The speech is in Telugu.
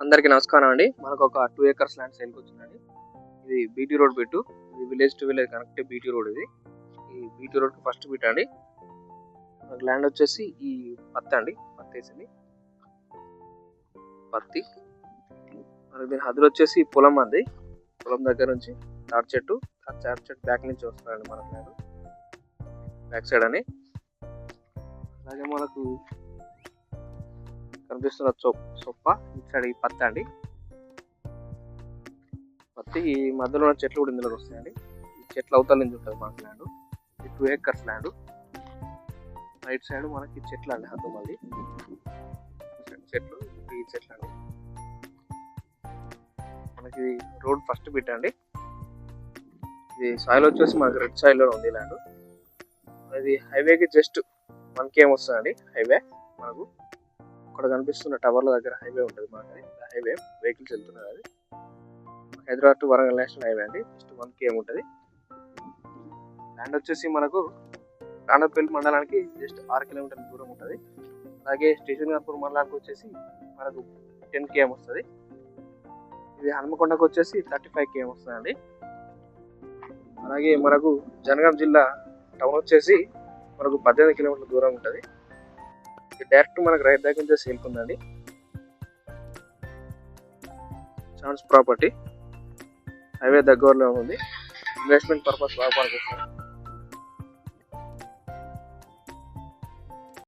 అందరికీ నమస్కారం అండి. మనకు ఒక 2 acres ల్యాండ్ సేల్కి వచ్చిందండి. ఇది బీటీ రోడ్ బిట్టు. ఇది village to village connect BT road. ఇది ఈ బీటీ రోడ్ ఫస్ట్ బిట్ అండి. మనకు ల్యాండ్ వచ్చేసి ఈ పత్తి అండి. పత్తి వేసింది పత్తి. మనకి దీని హద్దులు వచ్చేసి పొలం అండి. పొలం దగ్గర నుంచి తాటి చెట్టు బ్యాక్ నుంచి వస్తుందండి మనకు ల్యాండ్ బ్యాక్ సైడ్ అని. అలాగే మనకు కనిపిస్తున్న సొప్ప ఇటు సైడ్ ఈ పత్తి అండి. పత్తి ఈ మధ్యలో ఉన్న చెట్లు కూడా ఇందులో వస్తాయండి. ఈ చెట్లు అవతల నుంచి ఉంటుంది మనకి ల్యాండ్. ఇది 2 acres ల్యాండ్. రైట్ సైడ్ మనకి చెట్లు అండి. హద్దు మళ్ళీ చెట్లు ఈ చెట్లు అండి. మనకి రోడ్ ఫస్ట్ బిట్ అండి. ఇది సాయిల్ వచ్చేసి మనకి రెడ్ సాయిల్ లో ఉంది ల్యాండ్. అది హైవేకి జస్ట్ 1 km వస్తుందండి. హైవే మనకు ఇక్కడ కనిపిస్తున్న టవర్ల దగ్గర హైవే ఉంటుంది. మనకి హైవే వెహికల్స్ వెళ్తున్నారు. అది Hyderabad to Warangal national highway అండి. జస్ట్ 1 km ఉంటుంది. ల్యాండ్ వచ్చేసి మనకు రాణపల్లి మండలానికి జస్ట్ 6 కిలోమీటర్ల దూరం ఉంటుంది. అలాగే స్టేషన్ గార్పూర్ మండలానికి వచ్చేసి మనకు 10 km వస్తుంది. ఇది హనుమకొండకు వచ్చేసి 35 km వస్తుందండి. అలాగే మనకు జనగాం జిల్లా టౌన్ వచ్చేసి మనకు 18 కిలోమీటర్ల దూరం ఉంటుంది. డైరెక్ట్ మనకు రైట్ దగ్గర నుంచి సేల్కుందండి. ఛాన్స్ ప్రాపర్టీ హైవే దగ్గరలో ఉంది. ఇన్వెస్ట్మెంట్ పర్పస్ బాగా పనికొస్తుంది.